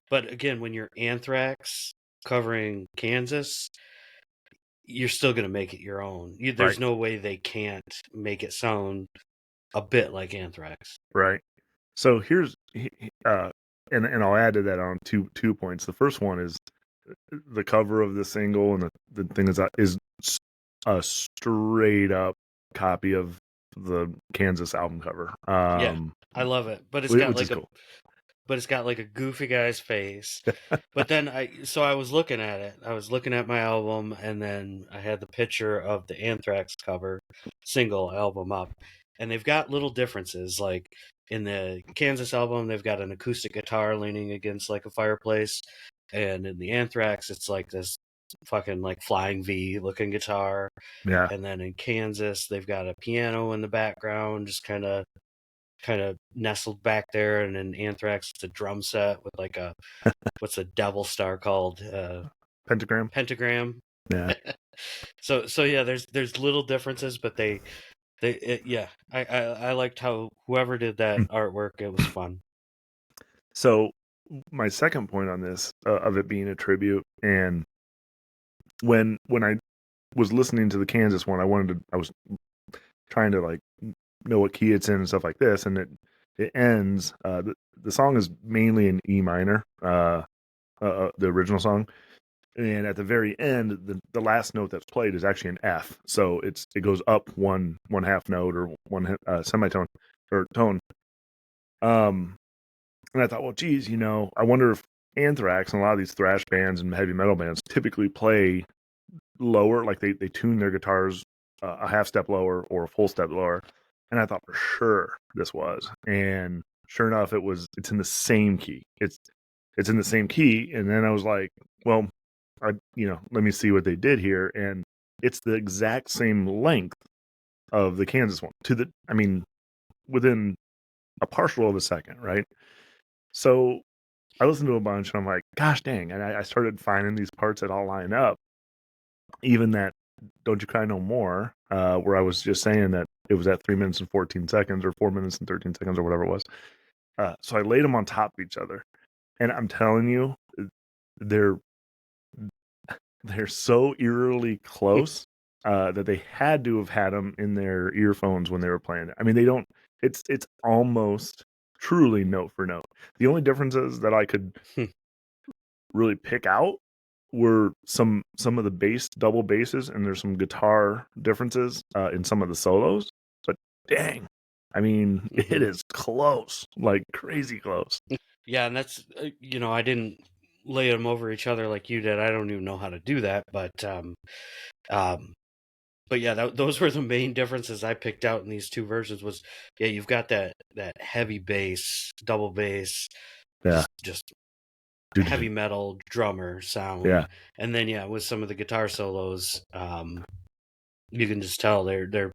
But again, when you're Anthrax covering Kansas, you're still going to make it your own. right, There's no way they can't make it sound a bit like Anthrax. right. So here's, and I'll add to that on two points. The first one is the cover of the single, and the thing is a straight up copy of the Kansas album cover. Yeah, I love it. Which is cool. But it's got like a goofy guy's face. But then I was looking at it. I was looking at my album, and then I had the picture of the Anthrax cover single album up, and they've got little differences. Like in the Kansas album, they've got an acoustic guitar leaning against like a fireplace, and in the Anthrax, it's like this fucking like flying V looking guitar. Yeah, And then in Kansas, they've got a piano in the background, just kind of nestled back there. And in Anthrax, it's a drum set with like a what's a devil star called, pentagram. pentagram. Yeah. So yeah, there's little differences, but yeah, I liked how whoever did that artwork, it was fun. So my second point on this of it being a tribute, and when I was listening to the Kansas one, I was trying to like know what key it's in and stuff like this, and it ends. The song is mainly in E minor, the original song, and at the very end, the last note that's played is actually an F. So it goes up one half note or one semitone or tone. And I thought, well, geez, I wonder if Anthrax and a lot of these thrash bands and heavy metal bands typically play lower, like they tune their guitars a half step lower or a full step lower. And I thought for sure this was, and sure enough, it's in the same key. It's in the same key, and then I was like, well, let me see what they did here, and it's the exact same length of the Kansas one within a partial of a second, right? So I listened to a bunch, and I'm like, gosh dang, and I started finding these parts that all line up. Even that "Don't You Cry No More," where I was just saying that it was at 3 minutes and 14 seconds, or 4 minutes and 13 seconds, or whatever it was. So I laid them on top of each other, and I'm telling you, they're so eerily close that they had to have had them in their earphones when they were playing it. I mean, they don't. It's almost truly note for note. The only differences that I could really pick out were some of the double basses, and there's some guitar differences in some of the solos. But dang, I mean, it Mhm. is close, like crazy close. Yeah, and that's I didn't lay them over each other like you did. I don't even know how to do that, um, but yeah, those were the main differences I picked out in these two versions. Was yeah, you've got that heavy bass, double bass, Yeah. just Dude, heavy metal drummer sound, yeah. and then yeah, with some of the guitar solos, you can just tell they're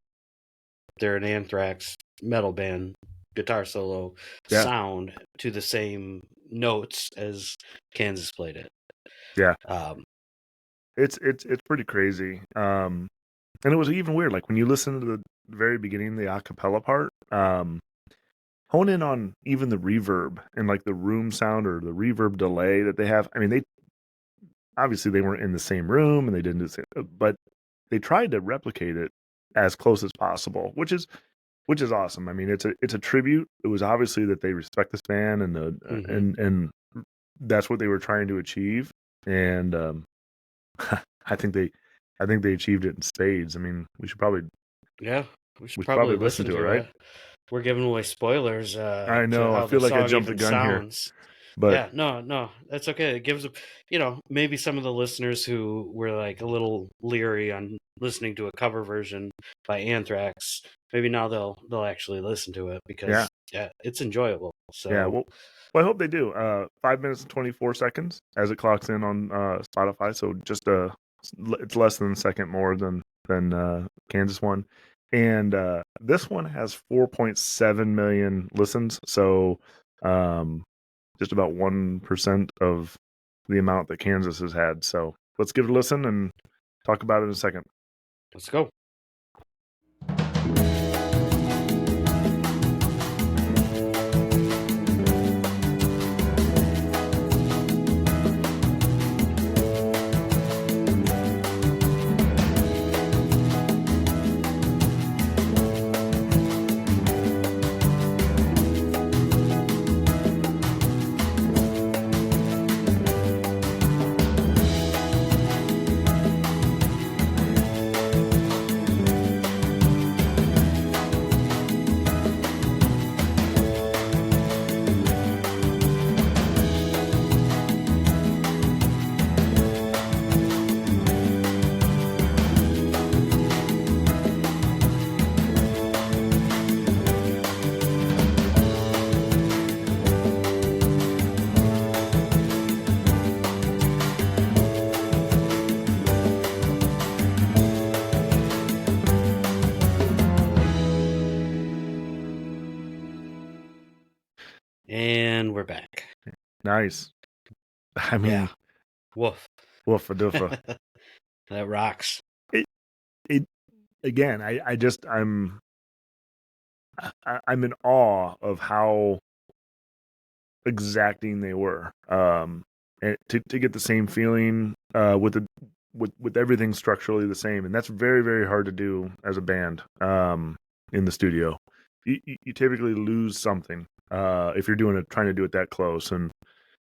an Anthrax metal band guitar solo Yeah. sound to the same notes as Kansas played it. Yeah. Um, It's pretty crazy. And it was even weird. Like when you listen to the very beginning, the acapella part, hone in on even the reverb and like the room sound or the reverb delay that they have. I mean, they obviously they weren't in the same room and they didn't, but they tried to replicate it as close as possible, which is awesome. I mean, it's a tribute. It was obviously that they respect this band and mhm. and that's what they were trying to achieve. And I think they I think they achieved it in spades. I mean, Yeah, we should we should probably probably listen listen to it, to right? it. We're giving away spoilers I to know. I how the feel like I song jumped the even gun here, sounds. but Yeah, no, that's okay. It gives, maybe some of the listeners who were like a little leery on listening to a cover version by Anthrax, maybe now they'll actually listen to it yeah, because yeah, it's enjoyable. yeah. So Well, I hope they do. 5 minutes and 24 seconds as it clocks in on Spotify. So just it's less than a second more than Kansas one, and this one has 4.7 million listens. So um, just about 1% of the amount that Kansas has had. So let's give it a listen and talk about it in a second. let's go. And we're back. Nice. I Yeah, mean, woof. woofa doofa. That rocks. It it again. I'm in awe of how exacting they were. And to get the same feeling with everything structurally the same, and that's very very hard to do as a band in the studio. You typically lose something if you're trying to do it that close, and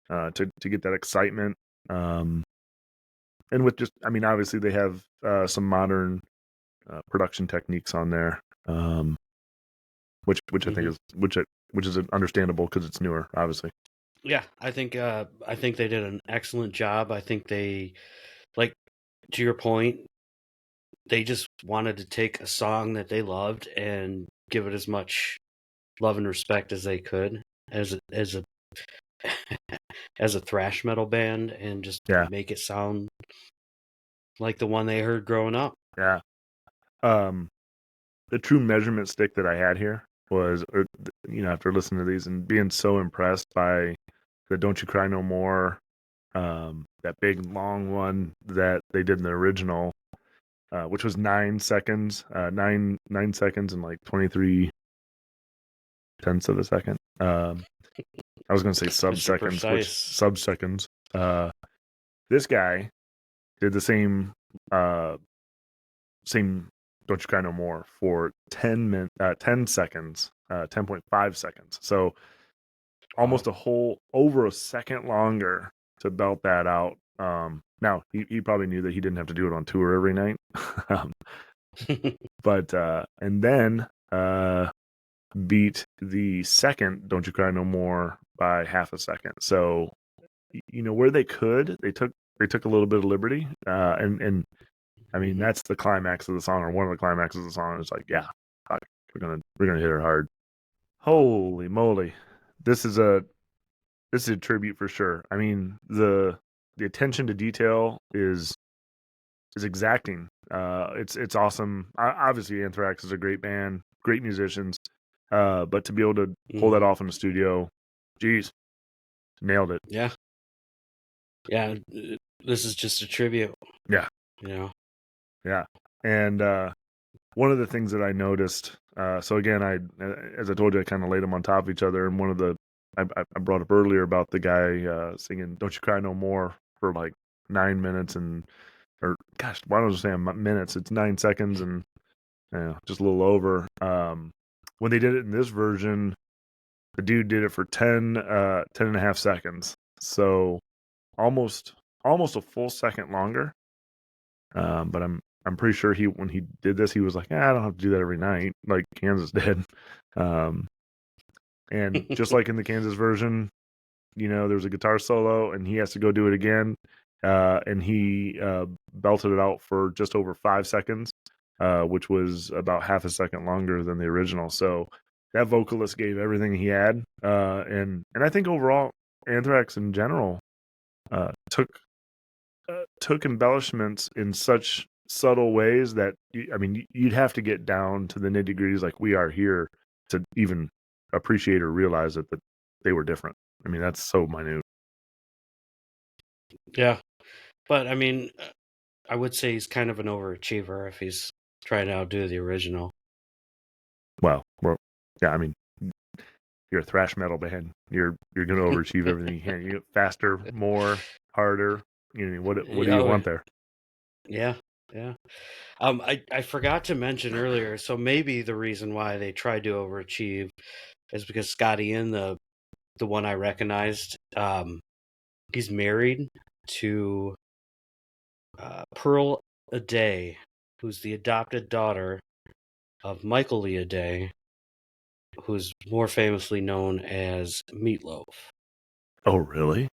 to get that excitement. Um, and with just, I mean, obviously they have some modern production techniques on there, which I think Hmm. is which is understandable because it's newer, obviously. Yeah, I think they did an excellent job. I think they, like, to your point, they just wanted to take a song that they loved and give it as much love and respect as they could as a as a thrash metal band and just Yeah, make it sound like the one they heard growing up. yeah. Um, the true measurement stick that I had here was, after listening to these and being so impressed by the "Don't You Cry No More," that big long one that they did in the original, which was 9 seconds, 9 seconds and like 23 tenths of a second. I was going to say sub Mr. seconds, which Precise. sub seconds. This guy did the uh, same "Don't You Cry No More" for 10 seconds, 10.5 seconds. So Wow. almost over a second longer to belt that out. Now he probably knew that he didn't have to do it on tour every night. um, but and then beat the second "Don't You Cry No More" by half a second. So, where they could, they took a little bit of liberty, and I mean that's the climax of the song, or one of the climaxes of the song. It's like, yeah, fuck, we're gonna hit her hard. Holy moly, this is a tribute for sure. I mean, the attention to detail is exacting. It's awesome. Obviously, Anthrax is a great band, great musicians. But to be able to pull that off in the studio, geez, nailed it. Yeah. This is just a tribute. Yeah. Yeah. And one of the things that I noticed, so again, as I told you, I kind of laid them on top of each other. And one of the, I brought up earlier about the guy singing "Don't You Cry No More" for like 9 minutes or gosh, why don't I say minutes? It's 9 seconds and just a little over. When they did it in this version, the dude did it for 10 and a half seconds. So almost a full second longer. But I'm pretty sure when he did this, he was like, I don't have to do that every night, like Kansas did. And just like in the Kansas version, there was a guitar solo and he has to go do it again. And he belted it out for just over 5 seconds, which was about half a second longer than the original. So that vocalist gave everything he had. And I think overall, Anthrax in general took embellishments in such subtle ways that you'd have to get down to the nitty-gritties like we are here to even appreciate or realize that they were different. I mean, that's so minute. Yeah, but I mean, I would say he's kind of an overachiever if he's trying to outdo the original. Well, yeah, I mean, you're a thrash metal band. You're going to overachieve everything you can. You get faster, more, harder. What do you want there? Yeah. I forgot to mention earlier. So maybe the reason why they tried to overachieve is because Scotty Ian, the one I recognized, he's married to Pearl Aday, who's the adopted daughter of Michael Lee Aday, who's more famously known as Meatloaf. Oh, really?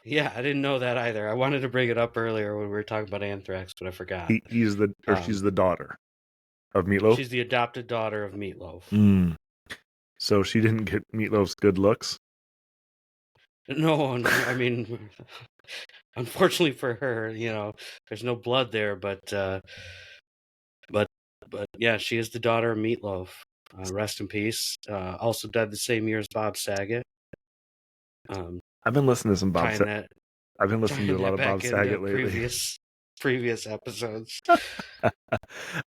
Yeah, I didn't know that either. I wanted to bring it up earlier when we were talking about Anthrax, but I forgot. She's the daughter of Meatloaf? She's the adopted daughter of Meatloaf. So she didn't get Meatloaf's good looks? No, I mean, unfortunately for her, there's no blood there, but yeah, she is the daughter of Meatloaf. Rest in peace. Also died the same year as Bob Saget. I've been listening to some Bob Saget. I've been listening to a lot of Bob Saget lately. Previous episodes.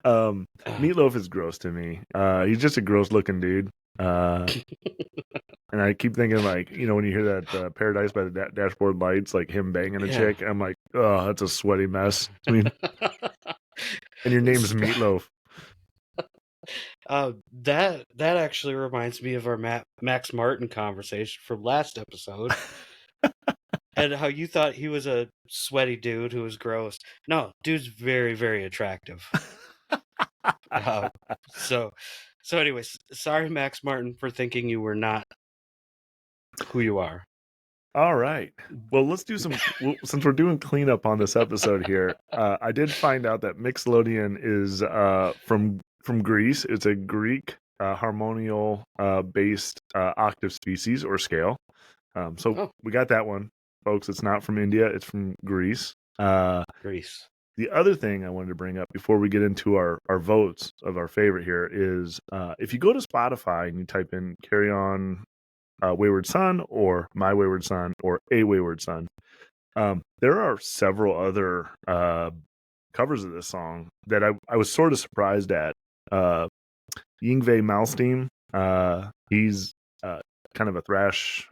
Meatloaf is gross to me. He's just a gross looking dude. And I keep thinking, like, when you hear that Paradise by the Dashboard Lights, like him banging a chick, I'm like, oh, that's a sweaty mess. I mean, and your name's Meatloaf. That actually reminds me of our Max Martin conversation from last episode. And how you thought he was a sweaty dude who was gross. No, dude's very, very attractive. So anyways, sorry, Max Martin, for thinking you were not who you are. All right. Well, let's do since we're doing cleanup on this episode here. I did find out that Mixolydian is from Greece. It's a Greek harmonial based octave species or scale. We got that one, folks. It's not from India. It's from Greece. Greece. The other thing I wanted to bring up before we get into our votes of our favorite here is if you go to Spotify and you type in "Carry On Wayward Son" or "My Wayward Son" or "A Wayward Son," there are several other covers of this song that I was sort of surprised at. Yngwie Malmsteen, he's kind of a thrash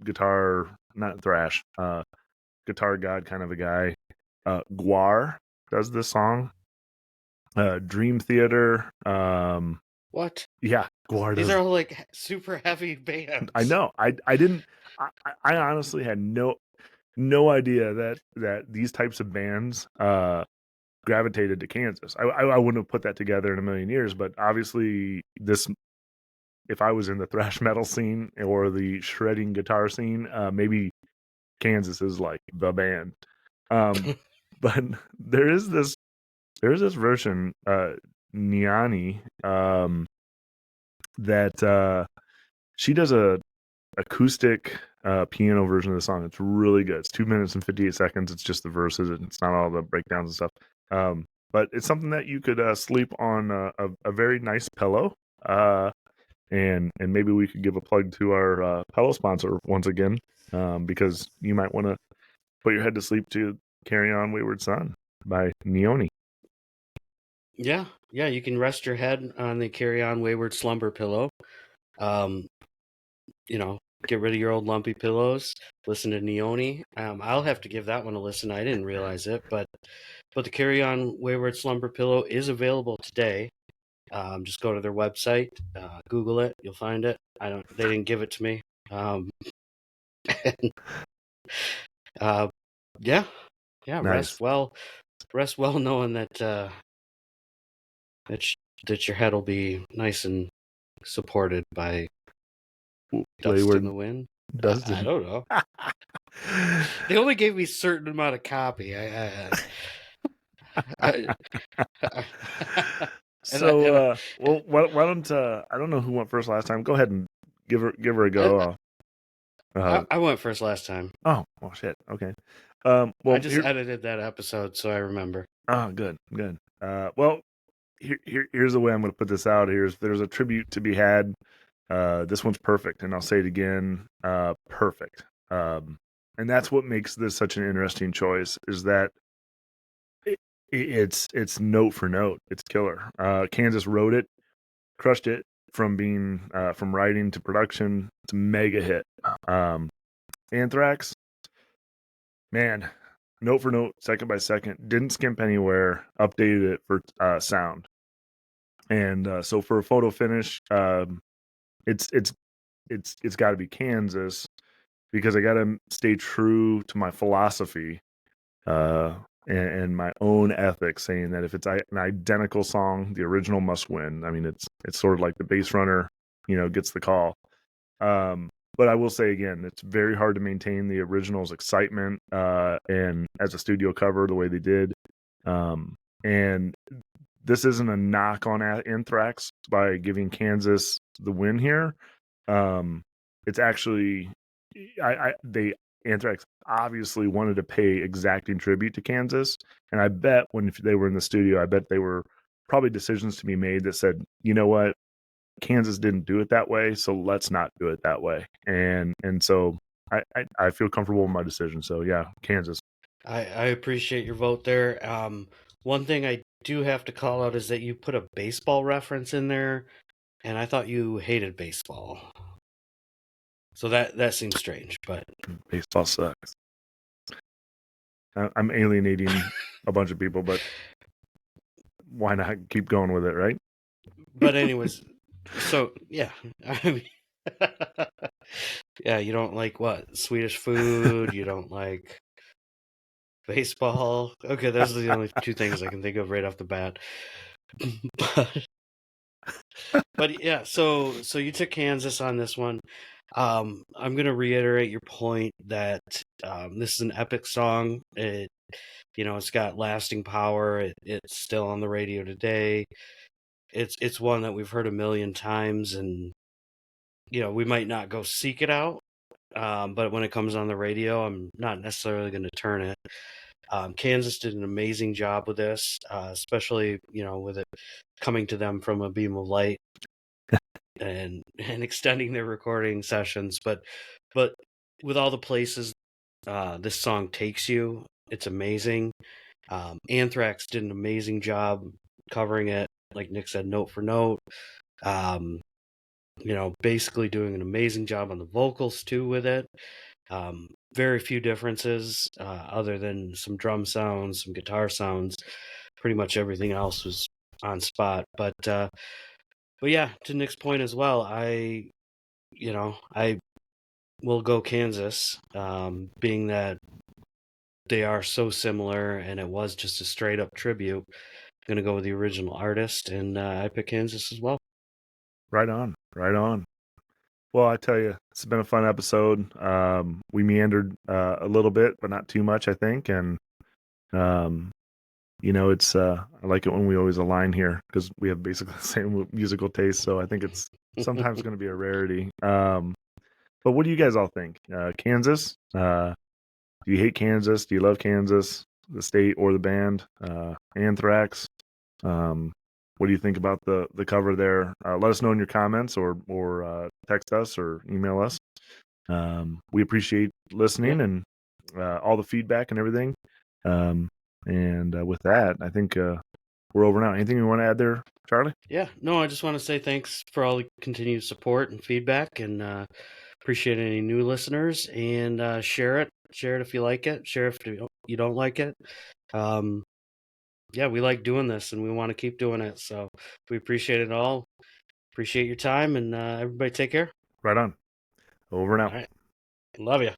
guitar, not thrash, guitar god kind of a guy. Guar does this song. Dream Theater. What? Yeah, Guar. These are all like super heavy bands. I know. I didn't. I honestly had no idea that these types of bands gravitated to Kansas. I wouldn't have put that together in a million years. But obviously, this if I was in the thrash metal scene or the shredding guitar scene, maybe Kansas is like the band. But there's this version, Niani, that she does a acoustic piano version of the song. It's really good. It's 2 minutes and 58 seconds. It's just the verses. It's not all the breakdowns and stuff. But it's something that you could sleep on a very nice pillow. And maybe we could give a plug to our pillow sponsor once again, because you might want to put your head to sleep to Carry On Wayward Son by Neoni. Yeah, you can rest your head on the Carry On Wayward Slumber pillow. Get rid of your old lumpy pillows. Listen to Neoni. I'll have to give that one a listen. I didn't realize it, but the Carry On Wayward Slumber pillow is available today. Just go to their website, Google it, you'll find it. They didn't give it to me. Yeah, Nice. rest well, knowing that that your head will be nice and supported by dust Wayward in the wind. Dustin. I don't know. They only gave me a certain amount of copy. So, well, why don't I don't know who went first last time. Go ahead and give her a go. I went first last time. Oh, well, shit. Okay. Well, I just edited that episode, so I remember. Oh, good. Well, here's the way I'm going to put this out. There's a tribute to be had. This one's perfect, and I'll say it again. Perfect. And that's what makes this such an interesting choice. Is that it's note for note. It's killer. Kansas wrote it, crushed it from being from writing to production. It's a mega hit. Anthrax, man, note for note, second by second, didn't skimp anywhere. Updated it for sound, and so for a photo finish, it's got to be Kansas, because I got to stay true to my philosophy. And my own ethics, saying that if it's an identical song, the original must win. I mean, it's sort of like the bass runner, gets the call. But I will say again, it's very hard to maintain the original's excitement, and as a studio cover, the way they did. And this isn't a knock on Anthrax by giving Kansas the win here. It's actually, Anthrax obviously wanted to pay exacting tribute to Kansas, and I bet if they were in the studio, I bet they were probably decisions to be made that said, you know what, Kansas didn't do it that way, so let's not do it that way. And so I feel comfortable with my decision. So yeah, Kansas. I appreciate your vote there. One thing I do have to call out is that you put a baseball reference in there, and I thought you hated baseball. So that seems strange, but baseball sucks. I'm alienating a bunch of people, but why not keep going with it, right? But anyways, so yeah, I mean, yeah, you don't like what? Swedish food? You don't like baseball? Okay, those are the only two things I can think of right off the bat. But yeah, so you took Kansas on this one. I'm going to reiterate your point that this is an epic song. It's got lasting power. It's still on the radio today. It's one that we've heard a million times, and we might not go seek it out, but when it comes on the radio, I'm not necessarily going to turn it. Kansas did an amazing job with this, especially with it coming to them from a beam of light and extending their recording sessions. But with all the places this song takes you, it's amazing. Anthrax did an amazing job covering it, like Nick said, note for note. Basically doing an amazing job on the vocals too with it. Very few differences other than some drum sounds, some guitar sounds. Pretty much everything else was on spot. But yeah, to Nick's point as well, I will go Kansas, being that they are so similar and it was just a straight up tribute. I'm going to go with the original artist, and I pick Kansas as well. Right on. Right on. Well, I tell you, it's been a fun episode. We meandered a little bit, but not too much, I think. And um, it's I like it when we always align here because we have basically the same musical taste. So I think it's sometimes going to be a rarity. But what do you guys all think? Kansas? Do you hate Kansas? Do you love Kansas, the state or the band? Anthrax. Um, what do you think about the cover there? Let us know in your comments or text us or email us. We appreciate Yeah. listening and all the feedback and everything. And with that, I think we're over now. Anything you want to add there, Charlie? Yeah. No, I just want to say thanks for all the continued support and feedback, and appreciate any new listeners. And share it. Share it if you like it. Share if you don't like it. Um, yeah, we like doing this, and we want to keep doing it. So we appreciate it all. Appreciate your time, and everybody take care. Right on. Over All now. right. Love you.